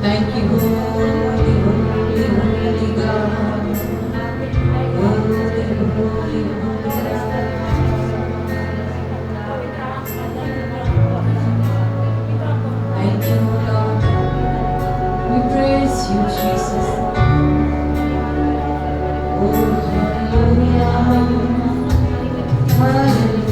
Thank you, holy, holy, holy God. Holy, holy, holy God. Thank you, Lord. We praise you, Jesus. Oh, hallelujah. Hallelujah.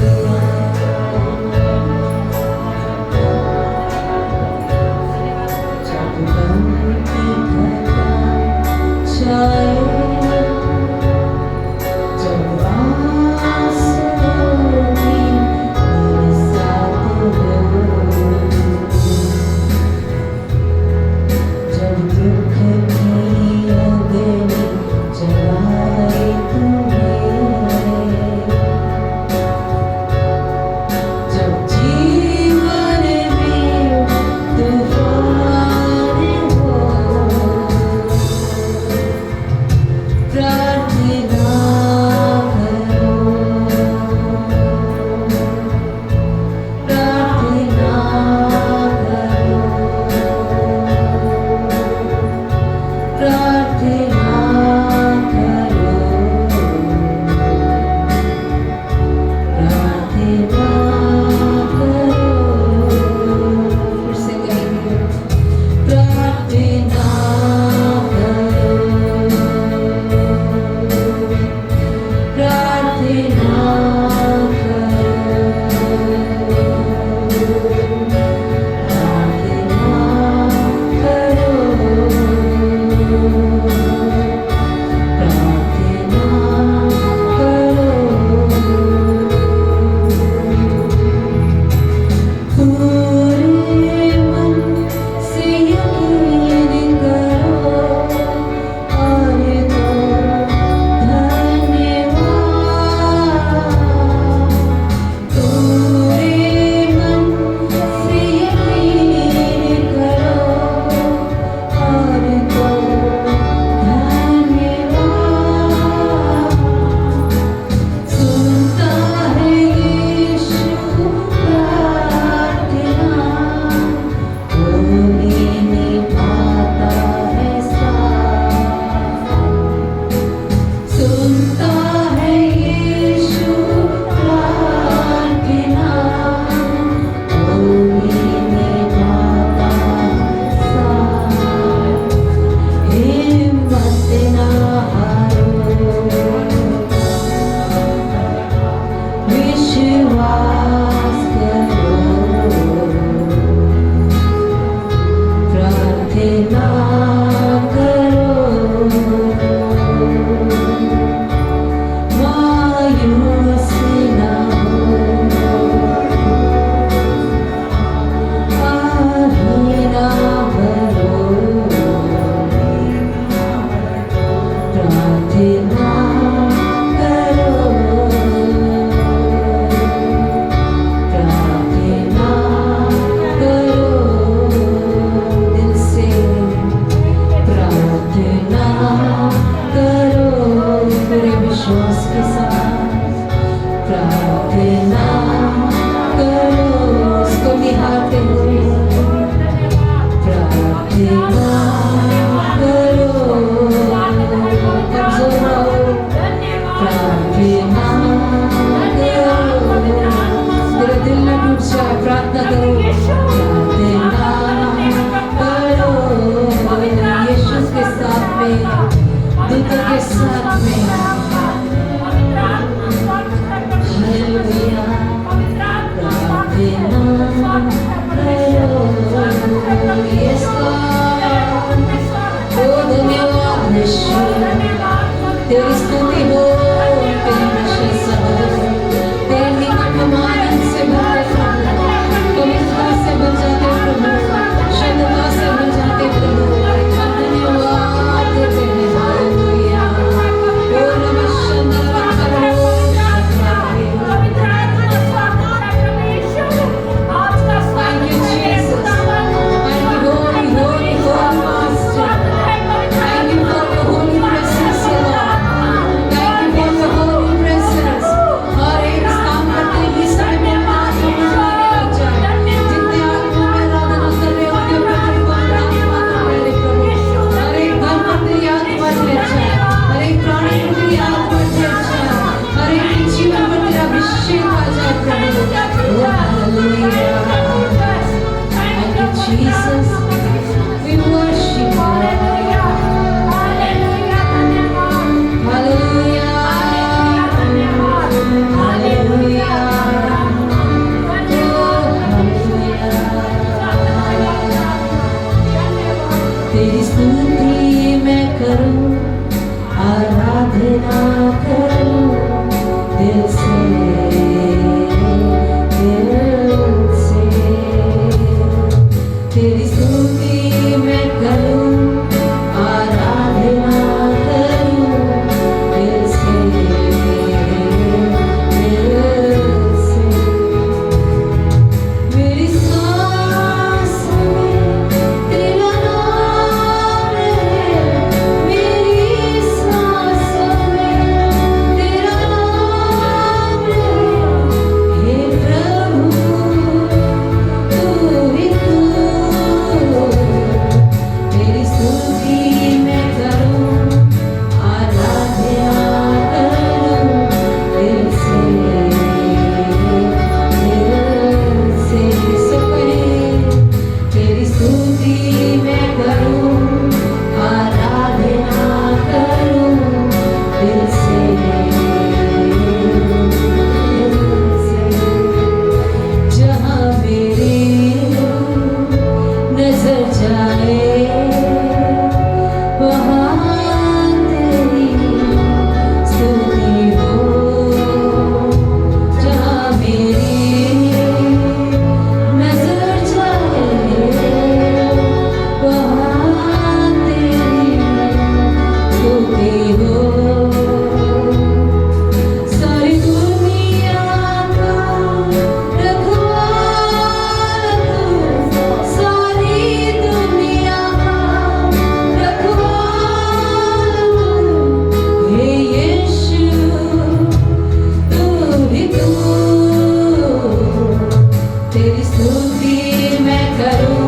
तेरी स्तुति मैं करूं,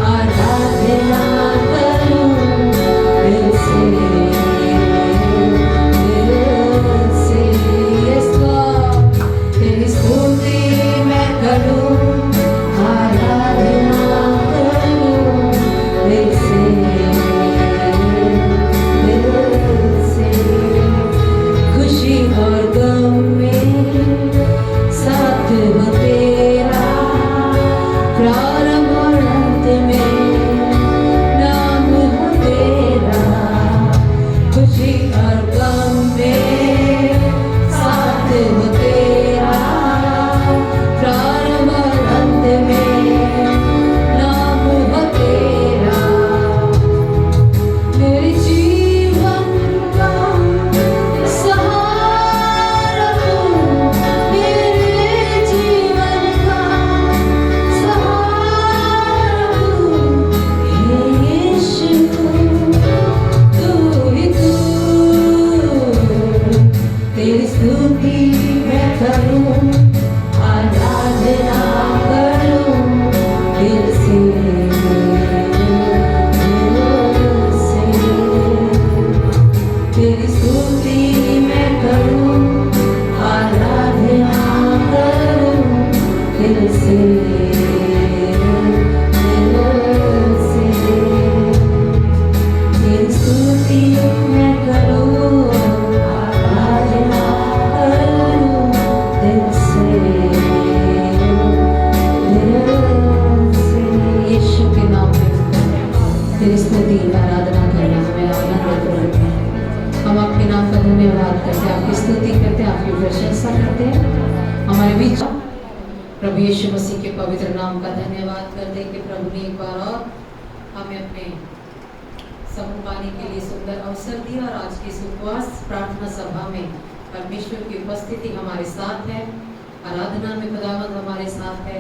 आराधना करूं दिल से, दिल से। Yes Lord, तेरी स्तुति मैं करूं, आराधना करूं दिल से, दिल से। खुशी और गम में साथ हो तेरा, प्रारंभ और अंत में नाम हो तेरा। खुशी और गम में साथ हो तेरा, प्रारंभ और अंत में नाम हो तेरा। मेरे जीवन का सहारा तू, मेरे जीवन का सहारा तू, हे यीशु तू ही तू। तेरी स्तुति मैं करूं, आराधना करूं दिल से, दिल से। तेरी स्तुति मैं करूं, आराधना करूं दिल से, दिल से। तेरी स्तुति मैं करूं, आराधना करूं दिल से, दिल से। यीशु के नाम में तेरी स्तुति आराधना करना हमें आनंद देता है। हम आपके नाम का धन्यवाद करते हैं, आपकी स्तुति करते हैं, आपकी प्रशंसा करते हैं। हमारे बीच प्रभु यीशु मसीह के पवित्र नाम का धन्यवाद करते हैं कि प्रभु ने एक बार और हमें अपने समूह पाने के लिए सुंदर अवसर दिया और आज की इस उपवास प्रार्थना सभा में परमेश्वर की उपस्थिति हमारे साथ है। आराधना में खुदावंद हमारे साथ है,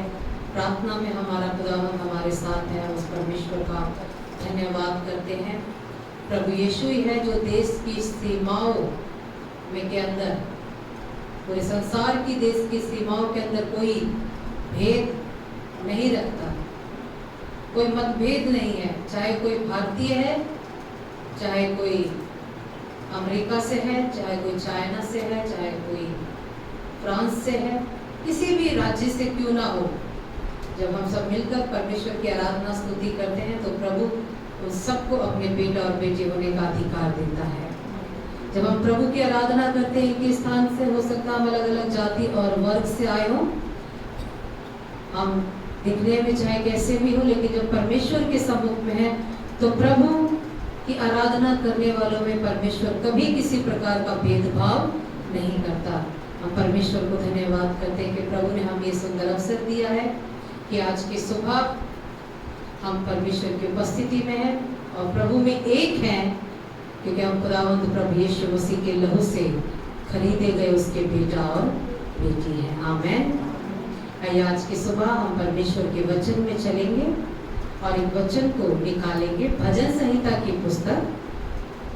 प्रार्थना में हमारा खुदावंद हमारे साथ है। उस परमेश्वर का धन्यवाद करते हैं। प्रभु यीशु ही है जो देश की सीमाओं में के अंदर, पूरे संसार की देश की सीमाओं के अंदर कोई भेद नहीं रखता, कोई मतभेद नहीं है। चाहे कोई भारतीय है, चाहे कोई अमेरिका से है, चाहे कोई चाइना से है, चाहे कोई फ्रांस से है, किसी भी राज्य से क्यों ना हो, जब हम सब मिलकर परमेश्वर की आराधना स्तुति करते हैं तो प्रभु उन सबको अपने बेटा और बेटी होने का अधिकार देता है। जब हम प्रभु की आराधना करते हैं, एक स्थान से हो सकता हम अलग अलग जाति और वर्ग से आए हों, हम दिखने में चाहे कैसे भी हो, लेकिन जब परमेश्वर के सम्मुख में है तो प्रभु की आराधना करने वालों में परमेश्वर कभी किसी प्रकार का भेदभाव नहीं करता। हम परमेश्वर को धन्यवाद करते हैं कि प्रभु ने हमें ये सुंदर अवसर दिया है कि आज की सुबह हम परमेश्वर की उपस्थिति में हैं और प्रभु में एक हैं, क्योंकि हम खुदावंद प्रभु यीशु मसीह के लहू से खरीदे गए उसके बेटा और बेटी हैं। आमेन। आइए आज की सुबह हम परमेश्वर के वचन में चलेंगे और एक वचन को निकालेंगे भजन संहिता की पुस्तक,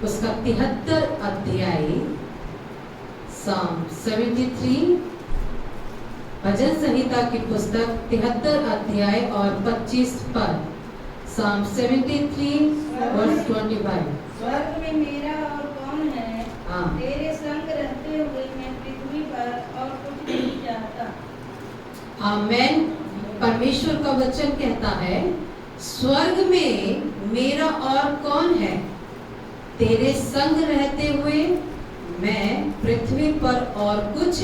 उसका 73 अध्याय, साम 73, भजन संहिता की पुस्तक 73 अध्याय और 25 पद। साम 73 वर्स 25। स्वर्ग में मेरा और कौन है, तेरे संग रहते हुए मैं पृथ्वी पर और कुछ नहीं चाहता। आमेन। परमेश्वर का वचन कहता है, स्वर्ग में मेरा और कौन है, तेरे संग रहते हुए मैं पृथ्वी पर और कुछ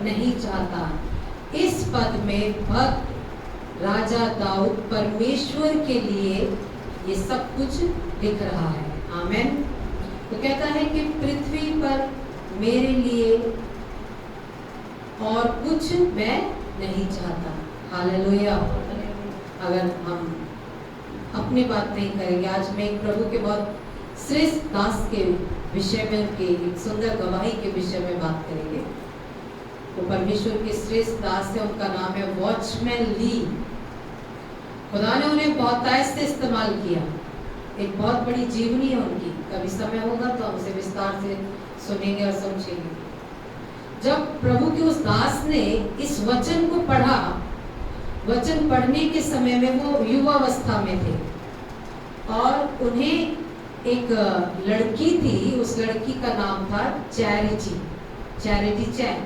नहीं चाहता। इस पद में भक्त राजा दाऊद परमेश्वर के लिए ये सब कुछ लिख रहा है। आमेन। तो कहता है कि पृथ्वी पर मेरे लिए और कुछ मैं नहीं चाहता। हालेलुया। अगर हम अपनी बात नहीं करेंगे, आज मैं एक प्रभु के बहुत श्रेष्ठ दास के विषय में, उनके एक सुंदर गवाही के विषय में बात करेंगे। तो परमेश्वर के श्रेष्ठ दास है, उनका नाम है वॉचमैन ली। खुदा ने उन्हें बहुतायत से इस्तेमाल किया, एक बहुत बड़ी जीवनी है उनकी। कभी समय होगा तो हम उसे विस्तार से सुनेंगे और समझेंगे। जब प्रभु के उस दास ने इस वचन को पढ़ा वचन पढ़ने के समय में वो युवावस्था में थे और उन्हें एक लड़की थी, उस लड़की का नाम था चैरिटी चैन।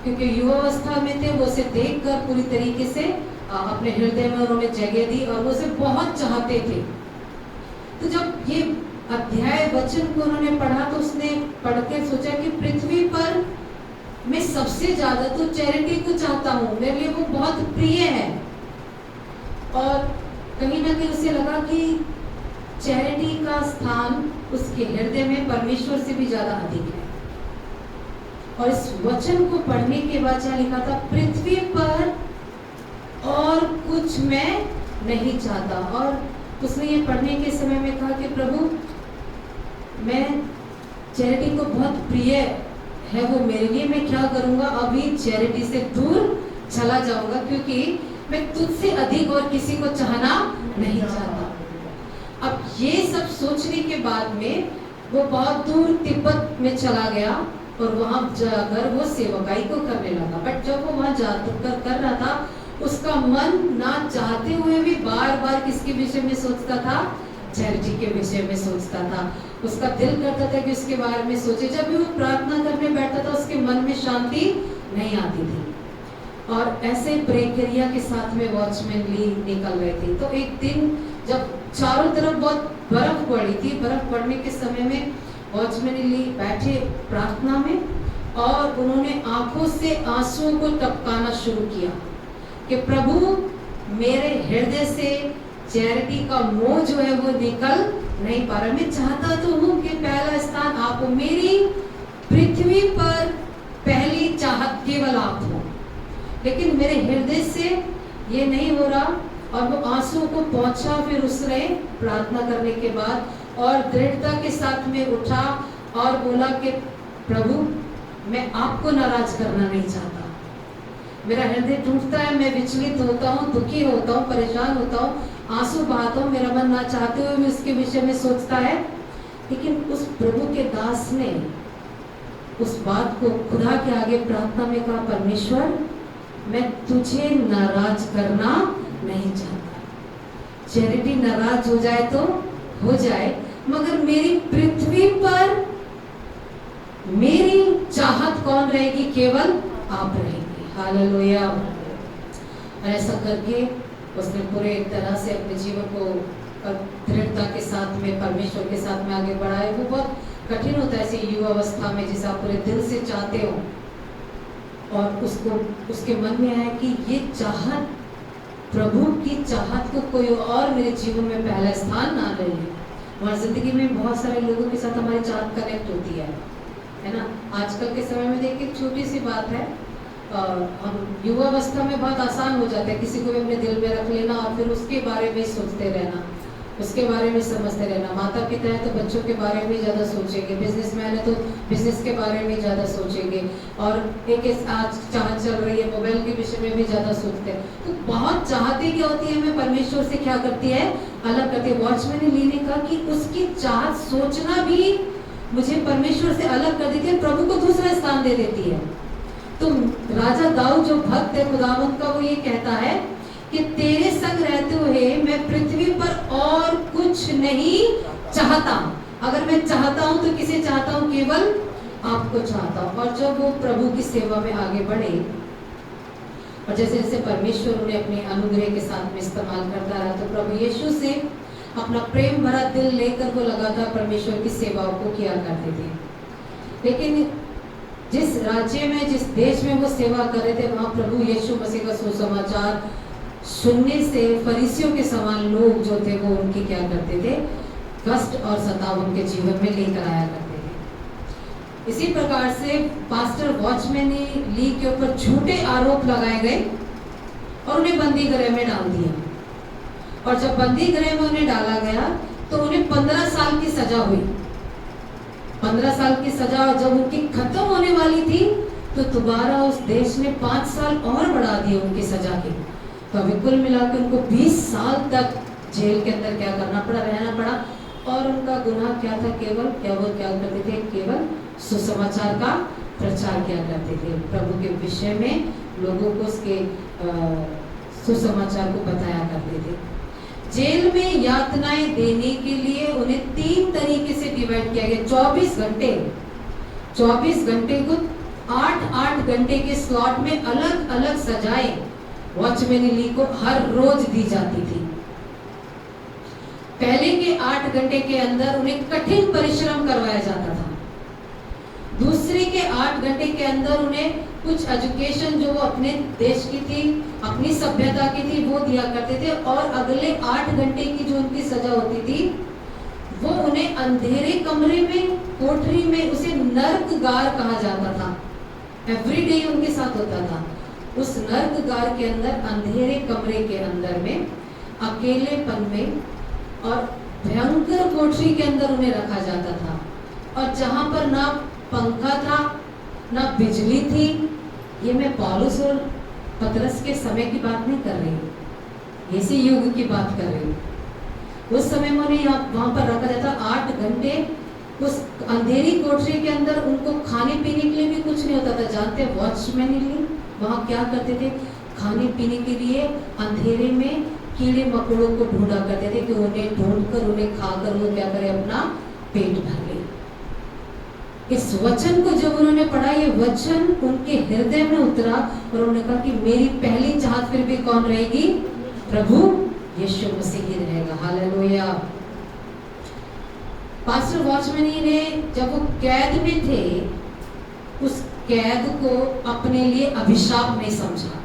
क्योंकि युवावस्था में थे, वो उसे देखकर पूरी तरीके से अपने हृदय में उन्होंने जगह दी और वो उसे बहुत चाहते थे। तो जब ये अध्याय वचन को उन्होंने पढ़ा तो उसने पढ़कर सोचा कि पृथ्वी पर मैं सबसे ज्यादा तो चैरिटी को चाहता हूँ, मेरे लिए वो बहुत प्रिय है। और कहीं ना कहीं उसे लगा कि चैरिटी का स्थान उसके हृदय में परमेश्वर से भी ज्यादा अधिक है। और इस वचन को पढ़ने के बाद क्या लिखा था, पृथ्वी पर और कुछ मैं नहीं चाहता। और उसने ये पढ़ने के समय में कहा कि प्रभु, मैं चैरिटी को बहुत प्रिय है वो मेरे लिए, मैं क्या करूंगा, अभी चैरिटी से दूर चला जाऊंगा क्योंकि मैं तुझसे अधिक और किसी को चाहना नहीं चाहता। अब ये सब सोचने के बाद में वो बहुत दूर तिब्बत में चला गया और वहां जाकर वो सेवकाई को करने लगा। बट जब वो वहां जाकर कर रहा था, उसका मन ना चाहते हुए भी बार बार किसके विषय में सोचता था, चैरिटी के विषय में सोचता था। उसका दिल करता था कि उसके बारे में सोचे। जब भी वो प्रार्थना करने बैठता था, उसके मन में शांति नहीं आती थी। और ऐसे प्रक्रिया के साथ में वॉचमैन ली निकल रहे थे। तो एक दिन जब चारों तरफ बहुत बर्फ पड़ी थी, बर्फ पड़ने के समय में वॉचमैन ली बैठे प्रार्थना में और उन्होंने आंखों से आंसुओं को टपकाना शुरू किया कि प्रभु, मेरे हृदय से चैरिटी का मोह जो है वो निकल नहीं पा रहा। मैं चाहता तो हूँ कि पहला स्थान आप हो, मेरी पृथ्वी पर पहली चाहत केवल आप हो, लेकिन मेरे हृदय से ये नहीं हो रहा। और वो आंसुओं को पहुंचा, फिर उसने प्रार्थना करने के बाद और दृढ़ता के साथ में उठा और बोला कि प्रभु, मैं आपको नाराज करना नहीं चाहता। मेरा हृदय टूटता है, मैं विचलित होता हूँ, दुखी होता हूँ, परेशान होता हूँ, आंसू बहाता हूँ, मेरा मन ना चाहते हुए भी उसके विषय में सोचता है। लेकिन उस प्रभु के दास ने उस बात को खुदा के आगे प्रार्थना में कहा, परमेश्वर, मैं तुझे नाराज करना नहीं चाहता। चैरिटी नाराज हो जाए तो हो जाए, मगर मेरी पृथ्वी पर मेरी चाहत कौन रहेगी, केवल आप रहेंगे। हालेलुया। ऐसा करके उसने पूरे तरह से अपने जीवन को दृढ़ता के साथ में परमेश्वर के साथ में आगे बढ़ाया। वो बहुत कठिन होता है ऐसे युवावस्था में, जिसे आप पूरे दिल से चाहते हो और उसको उसके मन में आया कि ये चाहत, प्रभु की चाहत को कोई और मेरे जीवन में पहला स्थान ना ले ले। हमारी जिंदगी में बहुत सारे लोगों के साथ हमारी चाहत कनेक्ट होती है ना। आजकल के समय में देखिए, छोटी सी बात है, हम युवावस्था में बहुत आसान हो जाता है किसी को भी अपने दिल में रख लेना और फिर उसके बारे में सोचते रहना, उसके बारे में समझते रहना। माता पिता है तो बच्चों के बारे में ज़्यादा सोचेंगे, बिजनेसमैन है तो बिजनेस के बारे में ज़्यादा सोचेंगे, और एक आज चाहत चल रही है मोबाइल के विषय में भी ज़्यादा सोचते हैं। तो बहुत चाहते क्या होती है, हमें परमेश्वर से क्या करती है, अलग करती है। वॉचमैन ली ने कहा कि उसकी चाहत सोचना भी मुझे परमेश्वर से अलग कर देती है, प्रभु को दूसरा स्थान दे देती है। तो राजा दाऊद जो भक्त है खुदावंत का, वो ये कहता है कि तेरे संग रहते हुए मैं पृथ्वी पर और कुछ नहीं चाहता। अगर मैं चाहता हूं तो किसे चाहता हूं, केवल आपको चाहता हूं। और जब वो प्रभु की सेवा में आगे बढ़े और जैसे जैसे परमेश्वर उन्हें अपने अनुग्रह के साथ में इस्तेमाल करता रहा, तो प्रभु यीशु से अपना प्रेम भरा दिल लेकर वो लगातार परमेश्वर की सेवाओं को किया करते थे। लेकिन जिस राज्य में, जिस देश में वो सेवा कर रहे थे, वहां प्रभु यीशु मसीह का सुसमाचार सुनने से फरीसियों के समान लोग जो थे वो उनकी क्या करते थे, कष्ट और सताव उनके जीवन में लेकर आया करते थे। इसी प्रकार से पास्टर वॉचमैन ली के ऊपर झूठे आरोप लगाए गए और उन्हें बंदी गृह में डाल दिया। और जब बंदी गृह में उन्हें डाला गया तो उन्हें 15 साल की सजा हुई। 15 साल की सजा जब उनकी खत्म होने वाली थी तो दोबारा उस देश ने 5 साल और बढ़ा दिए उनकी सजा के। तो अभी कुल मिलाकर उनको 20 साल तक जेल के अंदर क्या करना पड़ा, रहना पड़ा। और उनका गुनाह क्या था, केवल वो क्या करते थे, केवल सुसमाचार का प्रचार किया करते थे, प्रभु के विषय में लोगों को उसके सुसमाचार को बताया करते थे। जेल में यातनाएं देने के लिए उन्हें 3 तरीके से डिवाइड किया गया। 24 घंटे को 8-8 घंटे के स्लॉट में अलग अलग सजाएं वॉचमैन ली को हर रोज दी जाती थी। पहले के 8 घंटे के अंदर उन्हें कठिन परिश्रम करवाया जाता था। दूसरे के 8 घंटे के अंदर उन्हें कुछ एजुकेशन जो वो अपने देश की थी, अपनी सभ्यता की थी, वो दिया करते थे। और अगले 8 घंटे की जो उनकी सजा होती थी वो उन्हें अंधेरे कमरे में, कोठरी में, उसे नर्कगार कहा जाता था। एवरीडे उनके साथ होता था। उस नर्कगार के अंदर, अंधेरे कमरे के अंदर में, अकेलेपन में और भयंकर कोठरी के अंदर उन्हें रखा जाता था। और जहां पर ना पंखा था ना बिजली थी। ये मैं पौलुस और पतरस के समय की बात नहीं कर रही हूँ, इसी युग की बात कर रही हूँ। उस समय में उन्हें वहां पर रखा जाता 8 घंटे उस अंधेरी कोठरी के अंदर। उनको खाने पीने के लिए भी कुछ नहीं होता था। जानते वॉचमैन वहां क्या करते थे? खाने पीने के लिए अंधेरे में कीड़े मकोड़ों को ढूंढा करते थे कि उन्हें ढूंढकर, उन्हें खाकर वो क्या करे, अपना पेट भर ले। इस वचन को जब उन्होंने पढ़ा, ये वचन उनके हृदय में उतरा और उन्होंने कहा कि मेरी पहली चाहत फिर भी कौन रहेगी? प्रभु यीशु मसीह ही रहेगा। हालेलुया। पास्टर वॉचमैन ने जब वो कैद में थे, उस कैद को अपने लिए अभिशाप नहीं समझा।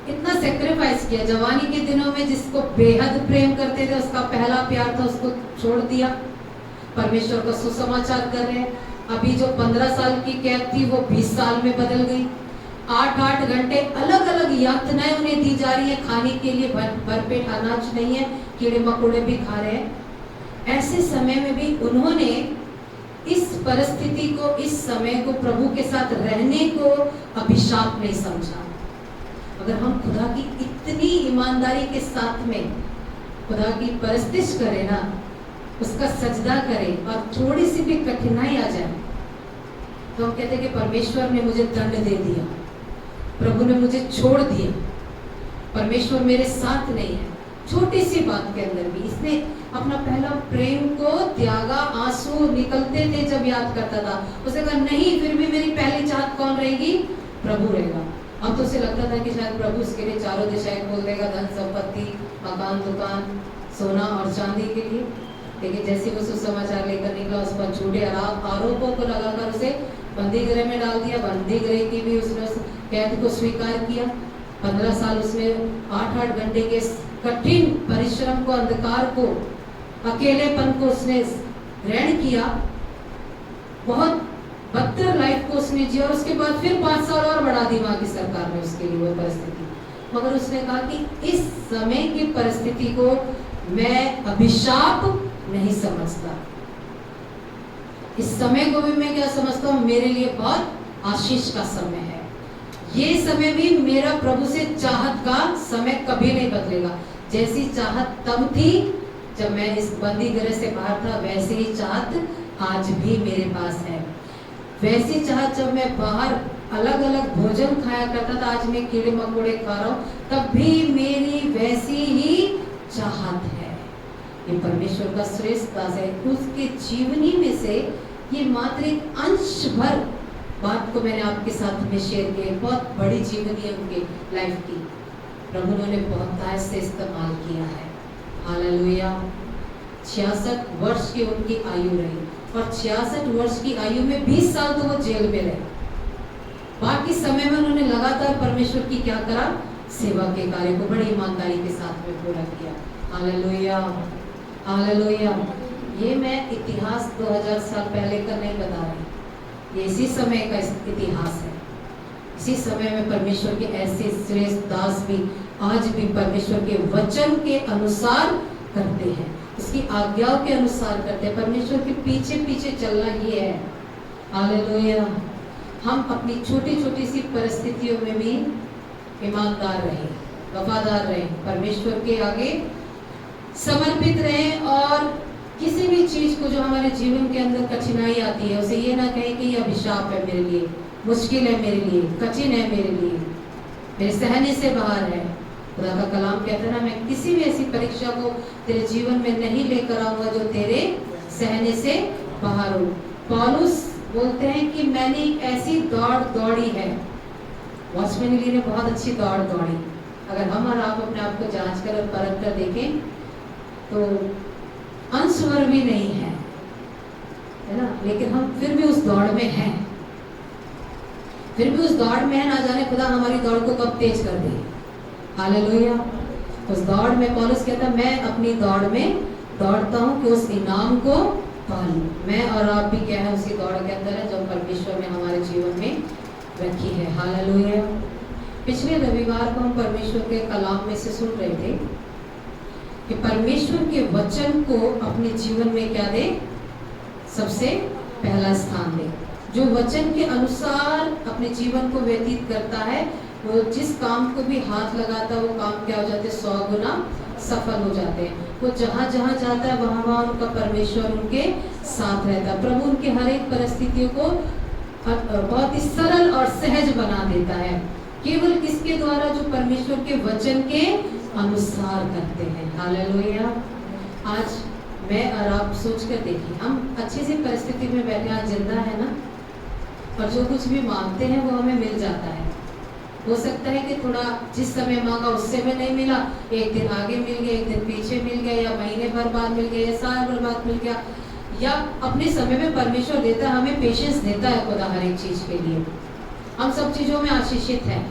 इतना सेक्रीफाइस किया। जवानी के दिनों में जिसको बेहद प्रेम करते थे, उसका पहला प्यार था, उसको छोड़ दिया। परमेश्वर का सुसमाचार कर रहे हैं। अभी जो 15 साल की कैद थी वो 20 साल में बदल गई। 8-8 घंटे अलग अलग यातनाएं उन्हें दी जा रही है। खाने के लिए भरपेट अनाज नहीं है, कीड़े मकोड़े भी खा रहे हैं। ऐसे समय में भी उन्होंने इस परिस्थिति को, इस समय को, प्रभु के साथ रहने को अभिशाप नहीं समझा। अगर हम खुदा की इतनी ईमानदारी के साथ में खुदा की परस्तिश करें ना, उसका सजदा करें और थोड़ी सी भी कठिनाई आ जाए तो हम कहते हैं कि परमेश्वर ने मुझे दंड दे दिया, प्रभु ने मुझे छोड़ दिया, परमेश्वर मेरे साथ नहीं है। छोटी सी बात के अंदर भी इसने अपना पहला प्रेम को त्यागा। आंसू निकलते थे जब याद करता था। उसे कहा नहीं, फिर भी मेरी पहली चाहत कौन रहेगी? प्रभु रहेगा। अब तो उसे लगता था कि शायद प्रभु उसके लिए चारों दिशाएं खोल देगा, धन संपत्ति, मकान, दुकान, सोना और चांदी के लिए। लेकिन जैसे वो सुसमाचार लेकर निकला, उस पर झूठे आरोपों को लगाकर उसे बंदी गृह में डाल दिया। बंदी गृह की भी उसने कैद को स्वीकार किया। 15 साल उसने 8-8 घंटे के कठिन परिश्रम को, अंधकार को, अकेलेपन को उसने ग्रहण किया। बहुत बदतर लाइफ को उसने जिया और उसके बाद फिर 5 साल और बढ़ा दी वहां की सरकार ने उसके लिए वो परिस्थिति। मगर उसने कहा कि इस समय की परिस्थिति को मैं अभिशाप नहीं समझता। इस समय को भी मैं क्या समझता हूँ? मेरे लिए बहुत आशीष का समय है। ये समय भी मेरा प्रभु से चाहत का समय कभी नहीं बदलेगा। जैसी चाहत तब थी जब मैं इस बंदी गृह से बाहर था, वैसे ही चाहत आज भी मेरे पास है। वैसी चाहत जब मैं बाहर अलग अलग भोजन खाया करता था, आज मैं कीड़े मकोड़े खा रहा हूँ, तब भी मेरी वैसी ही चाहत है। ये परमेश्वर का श्रेष्ठ दास है। उसके जीवनी में से ये मात्र एक अंश भर बात को मैंने आपके साथ में शेयर किया। बहुत बड़ी जीवनी है उनके लाइफ की। प्रभु ने बहुत दायज से इस्तेमाल किया है। हालेलुया। 66 वर्ष की उनकी आयु रही और 66 वर्ष की आयु में 20 साल तो वो जेल में रहे। बाकी समय में उन्होंने लगातार परमेश्वर की क्या करा? सेवा के कार्य को बड़ी ईमानदारी के साथ में पूरा किया। Hallelujah, hallelujah. ये मैं इतिहास 2000 साल पहले का नहीं बता रही, ये इसी समय का इतिहास है। इसी समय में परमेश्वर के ऐसे श्रेष्ठ दास भी आज भी परमेश्वर के वचन के अनुसार करते हैं, उसकी आज्ञाओं के अनुसार करते हैं। परमेश्वर के पीछे पीछे चलना ये है। हालेलुया। हम अपनी छोटी छोटी सी परिस्थितियों में भी ईमानदार रहें, वफादार रहें, परमेश्वर के आगे समर्पित रहें और किसी भी चीज को जो हमारे जीवन के अंदर कठिनाई आती है उसे ये ना कहें कि ये अभिशाप है मेरे लिए, मुश्किल है मेरे लिए, कठिन है मेरे लिए, मेरे सहने से बाहर है। खुदा का कलाम कहता है ना, मैं किसी भी ऐसी परीक्षा को तेरे जीवन में नहीं लेकर आऊंगा जो तेरे सहने से बाहर हो। पौलुस बोलते हैं कि मैंने एक ऐसी दौड़ दौड़ी है। वॉचमैन एली ने बहुत अच्छी दौड़ दौड़ी। अगर हम और आप अपने आप को जांच कर और परख कर देखें तो अंशवर भी नहीं है ना, लेकिन हम फिर भी उस दौड़ में हैं, फिर भी उस दौड़ में है। ना जाने खुदा हमारी दौड़ को कब तेज कर दे। हालेलुया। उस दौड़ में पौलुस कहता मैं अपनी दौड़ में दौड़ता हूँ कि उस इनाम को पा लूं। मैं और आप भी क्या है उसी दौड़ के अंदर है जो परमेश्वर ने हमारे जीवन में रखी है। हालेलुया। पिछले रविवार को हम परमेश्वर के कलाम में से सुन रहे थे कि परमेश्वर के वचन को अपने जीवन में क्या दे, सबसे पहला स्थान दे। जो वचन के अनुसार अपने जीवन को व्यतीत करता है, वो जिस काम को भी हाथ लगाता है वो काम क्या हो जाते हैं, 100 गुना सफल हो जाते हैं। वो जहाँ जहाँ जाता है वहाँ वहाँ उनका परमेश्वर उनके साथ रहता है। प्रभु उनके हर एक परिस्थितियों को बहुत ही सरल और सहज बना देता है, केवल किसके द्वारा, जो परमेश्वर के वचन के अनुसार करते हैं। हालेलुया। आज मैं और आप सोच कर देखिए, हम अच्छी सी परिस्थिति में बैठे आज जिंदा है ना, और जो कुछ भी मांगते हैं वो हमें मिल जाता है। हो सकता है कि थोड़ा जिस समय मांगा उससे में नहीं मिला, एक दिन आगे मिल गया, एक दिन पीछे मिल गया, या महीने भर बाद मिल गया, या साल भर बाद मिल गया, या अपने समय में परमेश्वर देता है, हमें पेशेंस देता है खुदा हर एक चीज के लिए। हम सब चीजों में आशीषित हैं,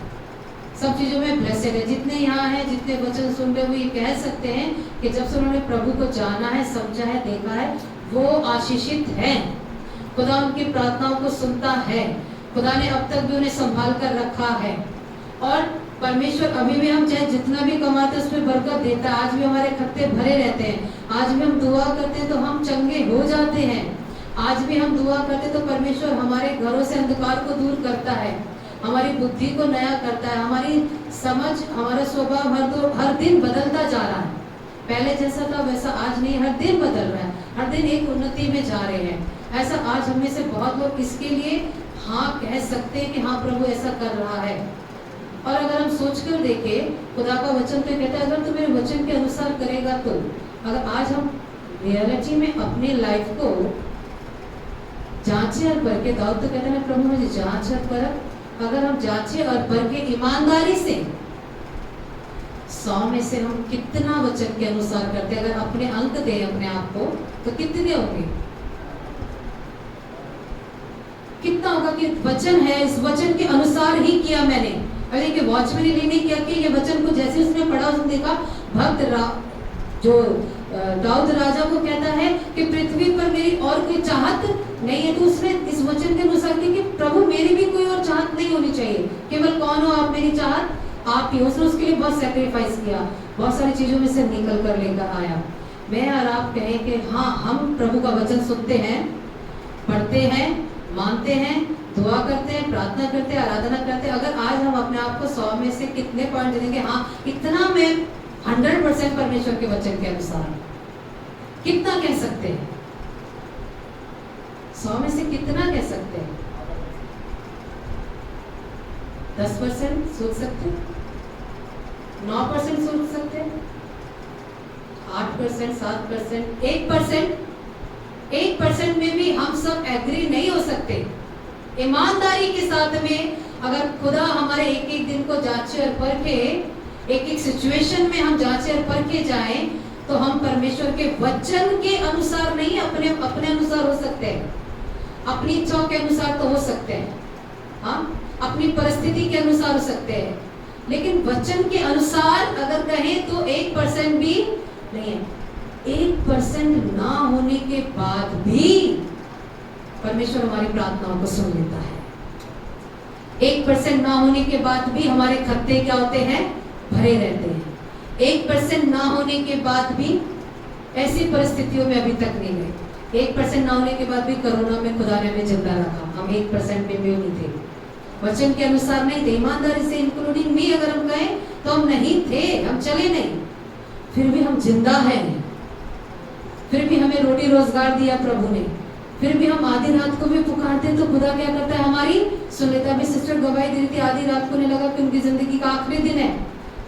सब चीजों में ब्लेसेड है। जितने यहाँ हैं, जितने वचन सुन रहे हुए, ये कह सकते हैं कि जब से उन्होंने प्रभु को जाना है, समझा है, देखा है, वो आशीषित हैं। खुदा उनकी प्रार्थनाओं को सुनता है। खुदा ने अब तक भी उन्हें संभाल कर रखा है, और परमेश्वर अभी भी हम चाहे जितना भी कमाते हैं उसमें बरकत देता है। आज भी हमारे खत्ते भरे रहते हैं। आज भी हम दुआ करते हैं तो हम चंगे हो जाते हैं। आज भी हम दुआ करते तो परमेश्वर हमारे घरों से अंधकार को दूर करता है, हमारी बुद्धि को नया करता है, हमारी समझ, हमारा स्वभाव हर दिन बदलता जा रहा है। पहले जैसा था वैसा आज नहीं, हर दिन बदल रहा है, हर दिन एक उन्नति में जा रहे हैं। ऐसा आज हमें से बहुत लोग इसके लिए हाँ कह सकते हैं कि हाँ प्रभु ऐसा कर रहा है। और अगर हम सोचकर देखें, खुदा का वचन तो कहता है अगर तू मेरे वचन के अनुसार करेगा तो। अगर आज हम रियलिटी में अपनी लाइफ को जांचे और परखे, दाऊद तो कहता है प्रभु मुझे जांच और परख। अगर हम जांचे और परखे ईमानदारी से, 100 में से हम कितना वचन के अनुसार करते हैं, अगर अपने अंक दे अपने आप को तो कितने होंगे, कितना होगा कि वचन है, इस वचन के अनुसार ही किया मैंने। अरे कि वॉचमैन एली ने क्या किया, ये वचन को जैसे उसने पढ़ा, उसने देखा भक्त जो दाऊद राजा को कहता है कि पृथ्वी पर मेरी और कोई चाहत नहीं है, तो उसने इस वचन के अनुसार कि प्रभु मेरी भी कोई और चाहत नहीं होनी चाहिए, केवल कौन हो आप, मेरी चाहत आप ही। उसने उसके लिए बहुत सैक्रिफाइस किया, बहुत सारी चीजों में से निकल कर लेकर आया। मैं और आप कहें कि हाँ हम प्रभु का वचन सुनते हैं, पढ़ते हैं, मानते हैं, दुआ करते हैं, प्रार्थना करते हैं, आराधना करते हैं। अगर आज हम अपने आप को 100 में से कितने पॉइंट देंगे, हाँ इतना मैं 100% परमेश्वर के वचन के अनुसार, कितना कह सकते हैं, 100 में से कितना कह सकते हैं? 10% सोच सकते हैं, 9% सोच सकते हैं, 8%, 7%, 1% में भी हम सब एग्री नहीं हो सकते। ईमानदारी के साथ में अगर खुदा हमारे एक एक दिन को जांचे और परखे, एक एक सिचुएशन में हम जांचे और परखे जाएं, तो हम परमेश्वर के वचन के अनुसार नहीं, अपने अनुसार हो सकते हैं, अपनी इच्छाओं के अनुसार तो हो सकते हैं, हाँ अपनी परिस्थिति के अनुसार हो सकते हैं, लेकिन वचन के अनुसार अगर कहें तो 1% भी नहीं है। 1% ना होने के बाद भी परमेश्वर हमारी प्रार्थनाओं को सुन लेता है। 1% ना होने के बाद भी हमारे खत्ते क्या होते हैं, भरे रहते हैं। 1% ना होने के बाद भी ऐसी परिस्थितियों में अभी तक नहीं गए। 1% ना होने के बाद भी कोरोना में खुदा ने हमें जिंदा रखा, हम 1% में भी नहीं थे, वचन के अनुसार नहीं थे। ईमानदारी से इंक्लूडिंग मी अगर हम कहें तो हम नहीं थे, हम चले नहीं, फिर भी हम जिंदा हैं, फिर भी हमें रोटी रोजगार दिया प्रभु ने, फिर भी हम आधी रात को भी पुकारते हैं तो खुदा क्या करता है, हमारी सुन लेता है। अभी सिस्टर गवाही दे रही थी, आधी रात को नहीं लगा कि उनकी जिंदगी का आखिरी दिन है,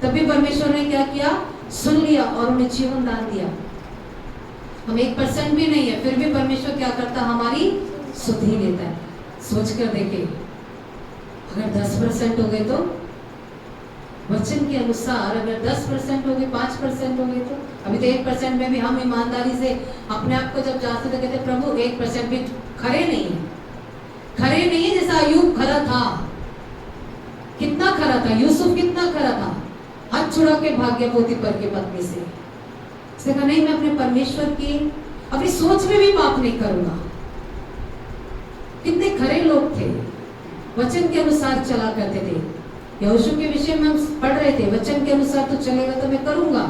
तभी परमेश्वर ने क्या किया, सुन लिया और उन्हें जीवन दान दिया। हम 1% भी नहीं है, फिर भी परमेश्वर क्या करता, हमारी सुध ही लेता है। सोच कर देखे, अगर 10% हो गए तो वचन के अनुसार, अगर 10% हो गए, 5% हो गए तो, अभी तो 1% में भी हम ईमानदारी से अपने आप को जब जांचते तो कहते प्रभु 1% भी खरे नहीं है, खरे नहीं है। जैसा अय्यूब खरा था, कितना खरा था, यूसुफ कितना खरा था, हाथ छुड़ा के भाग गया पोतीफर की पत्नी से। उसने कहा नहीं, मैं अपने परमेश्वर की अपनी सोच में भी पाप नहीं करूंगा। कितने खरे लोग थे, वचन के अनुसार चला करते थे। यहोशू के विषय में हम पढ़ रहे थे, वचन के अनुसार तो चलेगा तो मैं करूंगा।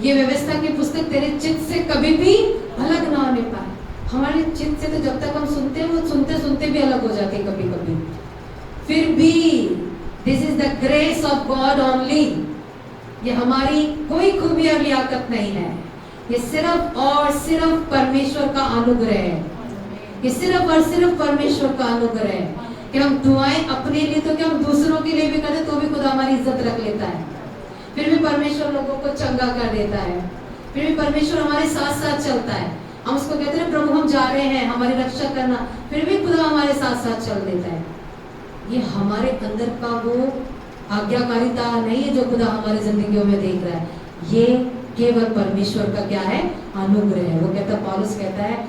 ये व्यवस्था की पुस्तक तेरे चित्त से कभी भी अलग ना होने पाए। हमारे चित्त से तो जब तक हम सुनते हैं, वो सुनते सुनते भी अलग हो जाते हैं कभी कभी। फिर भी this is the grace of God only. ये हमारी कोई खूबी और लियाकत नहीं है, ये सिर्फ और सिर्फ परमेश्वर का अनुग्रह है। ये सिर्फ और सिर्फ परमेश्वर का अनुग्रह है कि हम दुआएं अपने लिए तो क्या, हम दूसरों के लिए भी करें तो भी खुदा हमारी इज्जत रख लेता है। फिर भी परमेश्वर लोगों को चंगा कर देता है, फिर भी परमेश्वर हमारे साथ साथ चलता है। हम उसको कहते हैं प्रभु हम जा रहे हैं, हमारी रक्षा करना, फिर भी खुदा हमारे साथ साथ चल देता है। ये हमारे अंदर का वो आज्ञाकारिता नहीं है जो खुदा हमारी जिंदगियों में देख रहा है, ये केवल परमेश्वर का क्या है, अनुग्रह है। वो कहता, पौलुस कहता है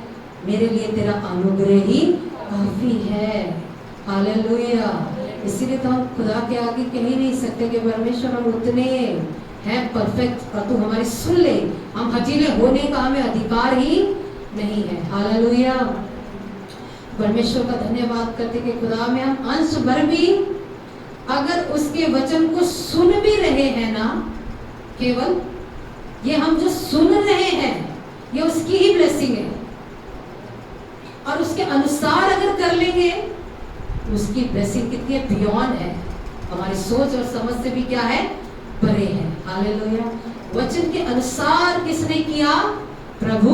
मेरे लिए तेरा अनुग्रह ही काफी है। हालेलुया। इसीलिए तो हम खुदा के आगे कह ही नहीं सकते कि परमेश्वर हम उतने हैं परफेक्ट और तू हमारी सुन ले, हम हजीले होने का हमें अधिकार ही नहीं है। हालेलुया। परमेश्वर का धन्यवाद करते कि खुदा में हम अंश भर भी अगर उसके वचन को सुन भी रहे हैं ना, केवल ये हम जो सुन रहे हैं ये उसकी ही ब्लेसिंग है, और उसके अनुसार अगर कर लेंगे उसकी ब्लेसिंग कितनी है, बियॉन्ड है, हमारी सोच और समझ से भी क्या है, परे है। हालेलुया। वचन के अनुसार किसने किया, प्रभु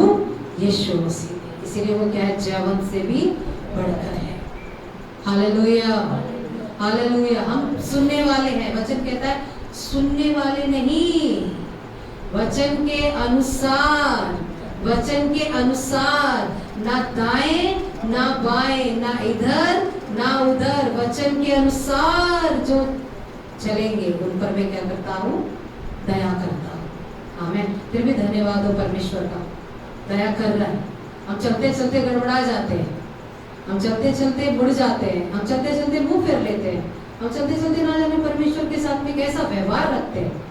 यीशु मसीह ने। इसीलिए वो क्या है, जयवंत से भी बढ़कर है। हालेलुया। हालेलुया। हम सुनने वाले हैं, वचन कहता है सुनने वाले नहीं, वचन के अनुसार, वचन के अनुसार, ना दाएं ना बाएं, ना इधर ना उधर, वचन के अनुसार जो चलेंगे उन पर मैं क्या करता हूँ, दया करता हूँ। आमीन। फिर भी धन्यवाद हो परमेश्वर का, दया कर रहा है। हम चलते चलते गड़बड़ा जाते हैं, हम चलते चलते बुड़ जाते हैं, हम चलते चलते मुंह फेर लेते हैं, हम चलते चलते ना जाने परमेश्वर के साथ में कैसा व्यवहार रखते हैं।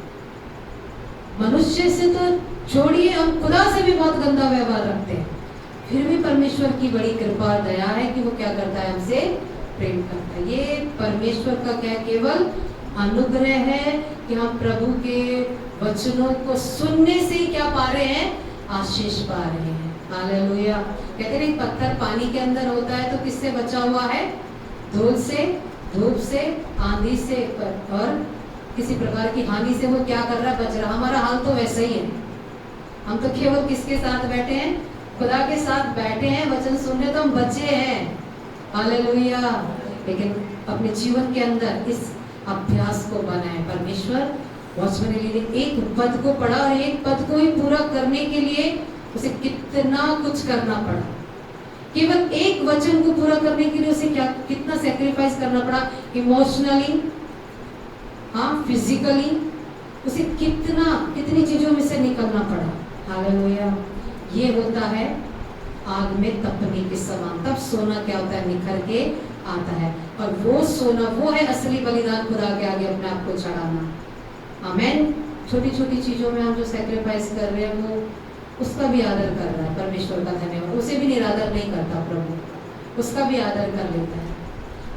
मनुष्य से तो छोड़िए, हम खुदा से भी बहुत गंदा व्यवहार रखते हैं। फिर भी परमेश्वर की बड़ी कृपा और दया है कि वो क्या करता है, हमसे प्रेम करता है। ये परमेश्वर का क्या केवल अनुग्रह है कि हम प्रभु के वचनों को सुनने से ही क्या पा रहे हैं, आशीष पा रहे हैं। हालेलुया। कहते हैं पत्थर पानी के अंदर होता है तो किससे बचा हुआ है, धूल से, धूप से, आंधी से और किसी प्रकार की हानि से वो क्या कर रहा है, बच रहा। हमारा हाल तो वैसा ही है। हम तो केवल किसके साथ बैठे हैं, खुदा के साथ बैठे हैं, वचन सुनने तो हम बचे हैं। हालेलुया। लेकिन अपने जीवन के अंदर इस अभ्यास को बनाए। परमेश्वर वॉचमैन एली ने एक पद को पढ़ा और एक पद को ही पूरा करने के लिए उसे कितना कुछ करना पड़ा। केवल एक वचन को पूरा करने के लिए उसे क्या कितना सैक्रिफाइस करना पड़ा, इमोशनली, हाँ, फिजिकली, उसे कितनी चीजों में से निकलना पड़ा। हालेलुया। ये होता है आग में तपने के समान। तब सोना क्या होता है, निखर के आता है। और वो सोना, वो है असली बलिदान, खुदा के आगे अपने आप को चढ़ाना। आमीन। छोटी छोटी चीजों में हम जो सैक्रिफाइस कर रहे हैं वो उसका भी आदर कर रहा है परमेश्वर का। धन्यवाद। उसे भी निरादर नहीं करता प्रभु, उसका भी आदर कर लेता है।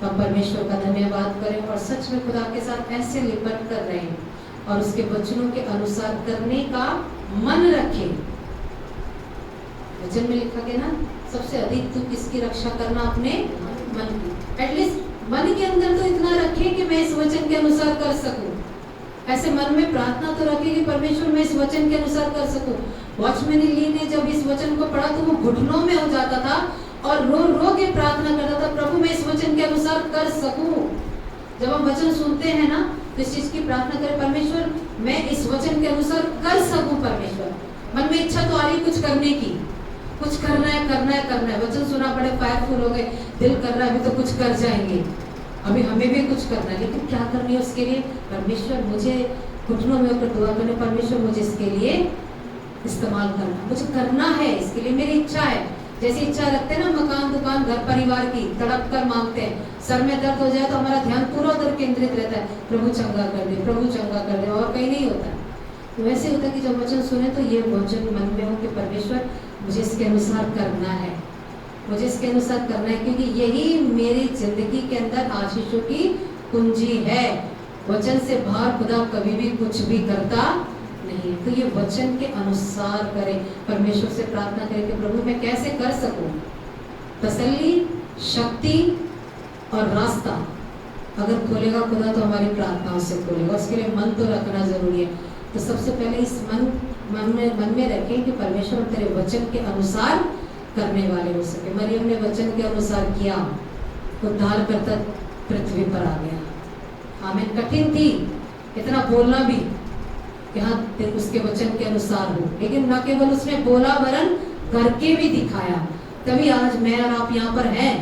तो हम परमेश्वर का धन्यवाद करें और सच में खुदा के साथ ऐसे लिपट कर रहे और उसके वचनों के अनुसार करने का मन रखें। वचन में लिखा गया ना, सबसे अधिक तू किसकी रक्षा करना, अपने मन की। एटलीस्ट मन के अंदर तो इतना रखें कि मैं इस वचन के अनुसार कर सकूं। ऐसे मन में प्रार्थना तो रखे कि परमेश्वर मैं इस वचन के अनुसार कर सकूं। वॉचमैन ली ने जब इस वचन को पढ़ा तो वो घुटनों में हो जाता था और रो रो के प्रार्थना करता था, प्रभु मैं इस वचन के अनुसार कर सकूं। जब हम वचन सुनते हैं ना तो इस चीज की प्रार्थना करें, परमेश्वर मैं इस वचन के अनुसार कर सकूं। परमेश्वर मन में इच्छा तो आ रही कुछ करने की, कुछ करना है करना है करना है। वचन सुना पड़े, फायरफुल हो गए, दिल कर रहा है अभी तो कुछ कर जाएंगे, अभी हमें भी कुछ करना है, लेकिन क्या करनी है उसके लिए? परमेश्वर मुझे घुटनों में होकर दुआ करने, परमेश्वर मुझे इसके लिए इस्तेमाल करना, मुझे करना है, इसके लिए मेरी इच्छा है। जैसी इच्छा रखते हैं ना मकान दुकान घर परिवार की, तड़प कर मांगते हैं, सर में दर्द हो जाए तो हमारा ध्यान पूरा उधर केंद्रित रहता है, प्रभु चंगा कर दे, प्रभु चंगा कर दे, और कहीं नहीं होता। तो वैसे होता है कि जब वचन सुने तो ये वचन मन में हो कि परमेश्वर मुझे इसके अनुसार करना है, मुझे इसके अनुसार करना है, क्योंकि यही मेरी जिंदगी के अंदर आशीषों की कुंजी है। वचन से बाहर खुदा कभी भी कुछ भी करता नहीं। तो ये वचन के अनुसार करें, परमेश्वर से प्रार्थना करें कि प्रभु मैं कैसे कर सकूं। तसल्ली, शक्ति और रास्ता अगर खोलेगा खुदा तो हमारी प्रार्थनाओं से खोलेगा, उसके लिए मन तो रखना जरूरी है। तो सबसे पहले इस मन में रखें कि परमेश्वर तेरे वचन के अनुसार करने वाले हो सके। मरियम ने वचन के अनुसार किया, उद्धार करता पृथ्वी पर आ गया। आमीन। कठिन थी इतना बोलना भी कि हाँ उसके वचन के अनुसार हो, लेकिन न केवल उसने बोला वरन करके भी दिखाया। तभी आज मैं और आप यहाँ पर हैं,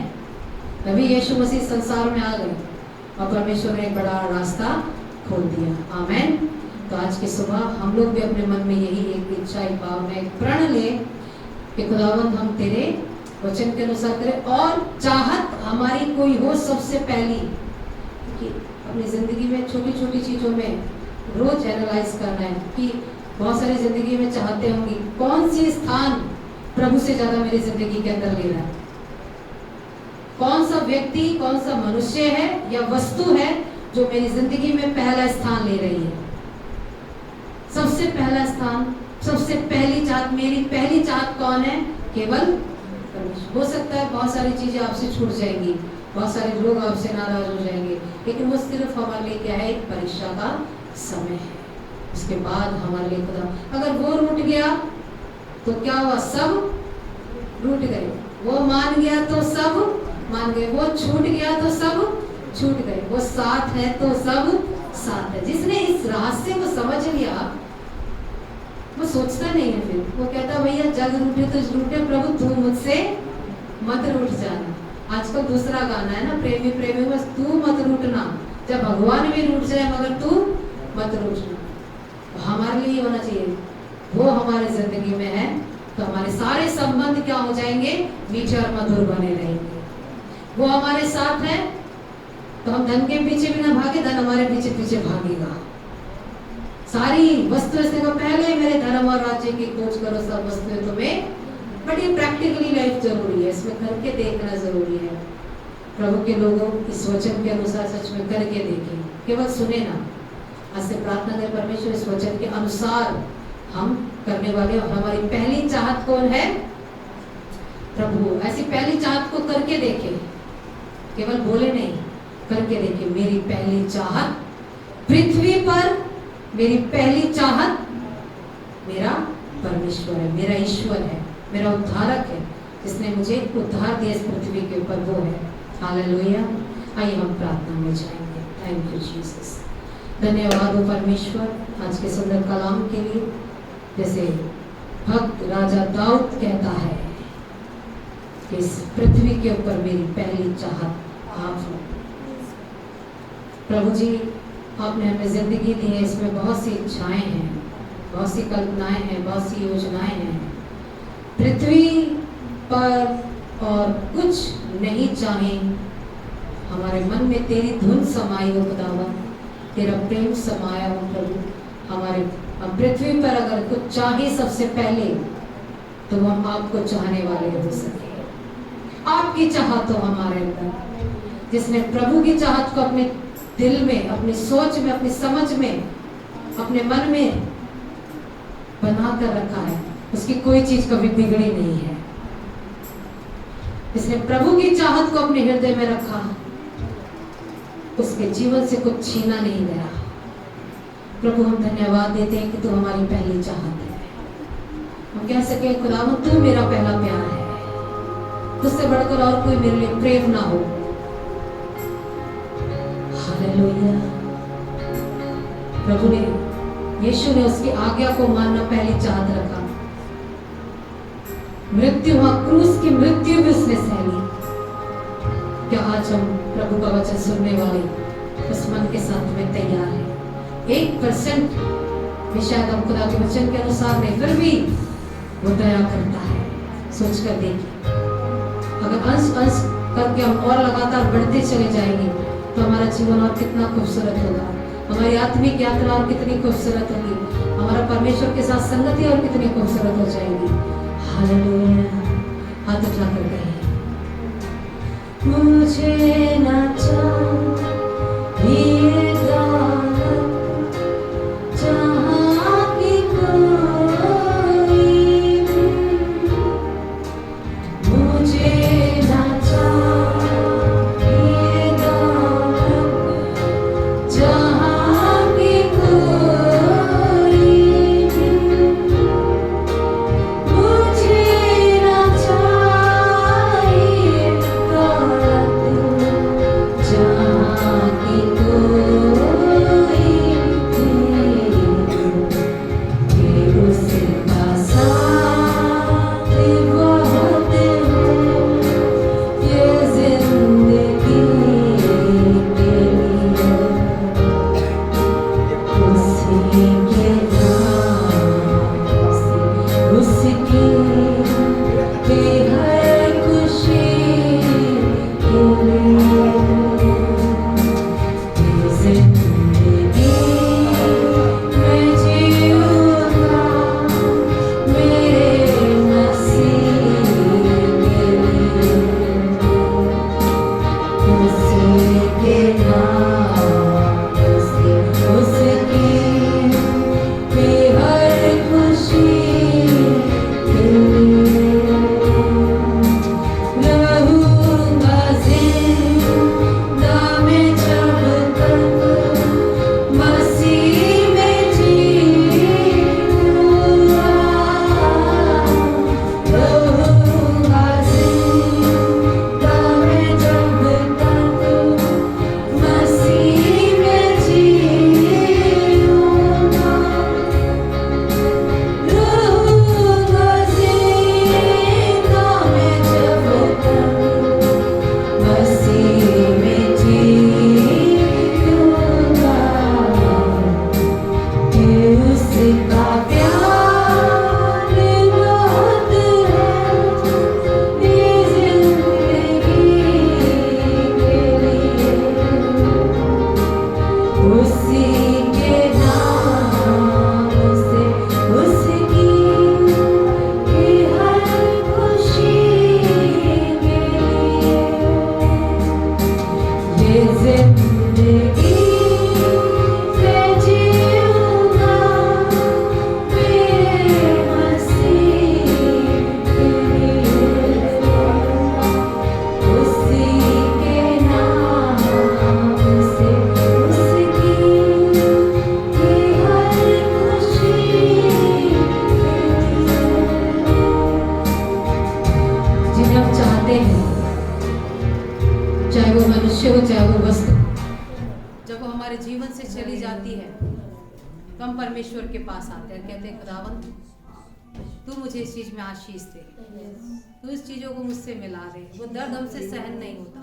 तभी यीशु मसीह संसार में आ गए और परमेश्वर ने एक बड़ा रास्ता खोल दिया। आमीन। तो आज की सुबह हम लोग भी अपने मन में यही एक इच्छा, एक भावना, एक प्रण ले कि खुदावंद हम तेरे वचन के अनुसार करें, और चाहत हमारी कोई हो सबसे पहली कि अपनी जिंदगी में छोटी छोटी चीजों में रोज एनालाइज करना है कि बहुत सारी जिंदगी में चाहते होंगे कौन सी स्थान प्रभु से ज्यादा मेरी जिंदगी के अंदर ले रहा है, कौन सा व्यक्ति, कौन सा मनुष्य है या वस्तु है जो मेरी जिंदगी में पहला स्थान ले रही है। सबसे पहला स्थान, सबसे पहली चाहत, मेरी पहली चाहत कौन है? केवल परमेश्वर। हो सकता है बहुत सारी चीजें आपसे छूट जाएंगी, बहुत सारे लोग आपसे नाराज हो जाएंगे, लेकिन वो सिर्फ हमारे लिए क्या है? एक परीक्षा का समय है। उसके बाद हमारे लिए खुदा, अगर वो रूठ गया तो क्या हुआ? सब रूठ गए। वो मान गया तो सब मान गए, वो छूट गया तो सब छूट गए, वो साथ है तो सब साथ है। जिसने इस रहस्य को समझ लिया वो सोचता नहीं है, फिर वो कहता भैया जग रूठे तो रूठे, प्रभु तू मुझसे मत रूठ जाना। आजकल दूसरा गाना है ना, प्रेमी प्रेमी बस तू मत रूठना, जब भगवान भी रूठ जाए मगर तू मत रूठना। हमारे लिए होना चाहिए, वो हमारे जिंदगी में है तो हमारे सारे संबंध क्या हो जाएंगे? मीठे और मधुर बने रहेंगे। वो हमारे साथ है तो हम धन के पीछे भी ना भागे, धन हमारे पीछे पीछे भागेगा। सारी वस्तुएं से पहले मेरे धर्म और राज्य की खोज करो, सब वस्तुएं तुम्हें। बट ये प्रैक्टिकली लाइफ जरूरी है, इसमें करके देखना जरूरी है। प्रभु के लोगों इस वचन के अनुसार सच में करके देखें, केवल सुने ना। आज से प्रार्थना करें परमेश्वर इस वचन के अनुसार हम करने वाले, और हमारी पहली चाहत कौन है? प्रभु। ऐसी पहली चाहत को करके देखें, केवल बोले नहीं, करके देखें। मेरी पहली चाहत पृथ्वी पर, मेरी पहली चाहत मेरा परमेश्वर है, मेरा ईश्वर है, मेरा उद्धारक है, जिसने मुझे उद्धार दिया इस पृथ्वी के ऊपर, वो है। हालेलुया। आइए हम प्रार्थना में जाएंगे। Thank you Jesus. धन्यवाद हो परमेश्वर आज के सुंदर कलाम के लिए। जैसे भक्त राजा दाऊद कहता है कि इस पृथ्वी के ऊपर मेरी पहली चाहत आप हो। प्रभु जी आपने हमें जिंदगी दी है, इसमें बहुत सी इच्छाएं हैं, बहुत सी कल्पनाएं हैं, बहुत सी योजनाएं हैं। पृथ्वी पर और कुछ नहीं चाहे, हमारे मन में तेरी धुन समाई हो खुदावन, तेरा प्रेम समाया हो प्रभु। हमारे हम पृथ्वी पर अगर कुछ चाहे सबसे पहले तो हम आपको चाहने वाले हो सके। आपकी चाहत हो हमारे अंदर, जिसने प्रभु की चाहत को अपने दिल में, अपनी सोच में, अपनी समझ में, अपने मन में बना कर रखा है, उसकी कोई चीज कभी बिगड़ी नहीं है। इसने प्रभु की चाहत को अपने हृदय में रखा, उसके जीवन से कुछ छीना नहीं गया। प्रभु हम धन्यवाद देते हैं कि तू हमारी पहली चाहत है। हम कह सके खुदावन तू मेरा पहला प्यार है, तुझसे बढ़कर और कोई मेरे लिए प्रेम ना हो। हालेलुया। प्रभु ने, यीशु ने उसकी आज्ञा को मानना पहली चाहत रखा। मृत्यु, वहां क्रूस की मृत्यु भी उसने सह ली। क्या आज हम प्रभु का वचन सुनने वाले उस मन के साथ में तैयार है? 1% भी शायद हम खुदा के वचन के अनुसार नहीं, फिर भी वो दया करता है। सोच कर देखिए, अगर अंश अंश करके हम और लगातार बढ़ते चले जाएंगे तो हमारा जीवन और कितना खूबसूरत होगा, हमारी आत्मिक यात्रा और कितनी खूबसूरत होगी, हमारा परमेश्वर के साथ संगति और कितनी खूबसूरत हो जाएगी। हालेलुया। हाथ उठाकर कहें, मुझे ना चाहिए दौलत जहाँ की कोई, मुझे ना चाहिए दौलत जहाँ की कोई, मुझे ना चाहिए दौलत जहाँ की कोई, ये उसका साथ बहुत है, ये जिंदगी के लिए उसी के नाम से, उसकी की हर खुशी के लिए, ये जिंदगी मैं जीऊंगा मेरे मसीह के लिए, उसी के नाम से, उसकी की हर खुशी के लिए रहूंगा जिंदा मैं जब तक मसीह में जीऊंगा, रहूंगा जिंदा मैं जब तक मसीह में जीऊंगा, रहूंगा जिंदा मैं जब तक मसीह में जीऊंगा, कि उसका प्यार बहुत है, ये जिंदगी के लिए, उसी के नाम से, उसकी की हर खुशी के लिए, ये जिंदगी मैं जीऊंगा मेरे मसीह के लिए, उसी के नाम से, उसकी की हर खुशी के लिए। जिन्हें हम चाहते हैं, चाहे वो मनुष्य हो चाहे वो वस्तु, जब वो हमारे जीवन से चली जाती है तो हम परमेश्वर के पास आते हैं, कहते हैं खुदावन तू मुझे इस चीज में आशीष दे, तू इस चीजों को मुझसे मिला दे। वो दर्द हमसे सहन नहीं होता,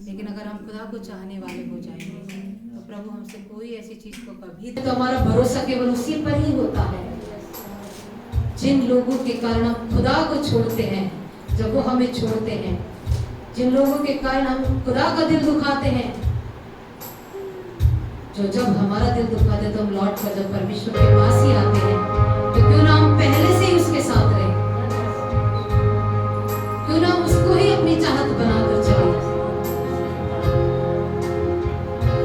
लेकिन अगर हम खुदा को चाहने वाले हो जाएंगे तो प्रभु हमसे कोई ऐसी चीज को कभी, तो हमारा भरोसा केवल उसी पर ही होता है। जिन लोगों के कारण हम खुदा को छोड़ते हैं, जब वो हमें छोड़ते हैं, जिन लोगों के कारण हम खुदा का दिल दुखाते हैं, जो जब हमारा दिल दुखाते हैं तो हम लौट कर जब परमेश्वर के पास ही आते हैं, तो क्यों ना हम पहले से ही उसके साथ रहे, क्यों ना हम उसको ही अपनी चाहत बनाकर चले।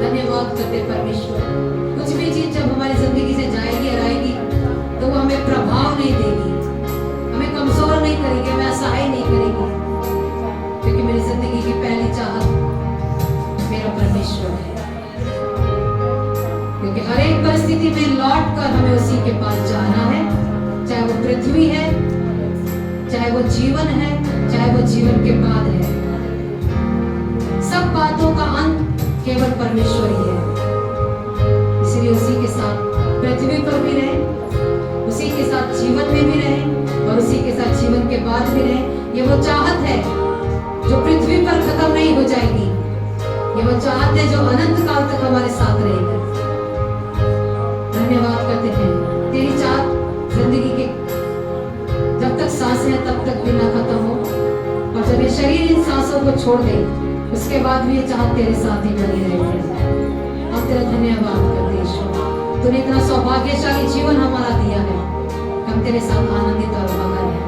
धन्यवाद करते परमेश्वर, कुछ भी चीज जब हमारी जिंदगी से जाएगी और आएगी तो वो हमें प्रभाव नहीं देगी, हमें कमजोर नहीं करेगी, हमें असहाय नहीं करेगी, क्योंकि मेरी जिंदगी की पहली चाहत मेरा परमेश्वर है। क्योंकि हर एक परिस्थिति में लौट कर हमें उसी के पास जाना है, चाहे वो पृथ्वी है, चाहे वो जीवन है, चाहे वो जीवन के बाद है। सब बातों का अंत केवल परमेश्वर ही है। इसलिए उसी के साथ पृथ्वी पर भी रहे, उसी के साथ जीवन में भी रहे और उसी के साथ जीवन के बाद भी रहे। ये वो चाहत है जो पृथ्वी पर खत्म नहीं हो जाएगी। ये वो चाहत है जो अनंत काल तक हमारे साथ रहेगी। धन्यवाद करते हैं तेरी चाहत जिंदगी के जब तक सांसें हैं तब तक भी ना खत्म हो, और जब ये शरीर इन सांसों को छोड़ दे उसके बाद भी ये चाहत तेरे साथ ही बनी रहेगी। और तेरा धन्यवाद करते हैं ईश्वर, तूने इतना सौभाग्यशाली जीवन हमारा दिया है, हम तेरे साथ आनंदित और मगन हैं।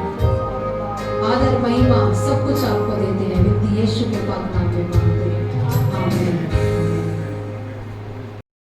आदर महिमा सब कुछ आपको देते हैं, यीशु के पाक नाम में।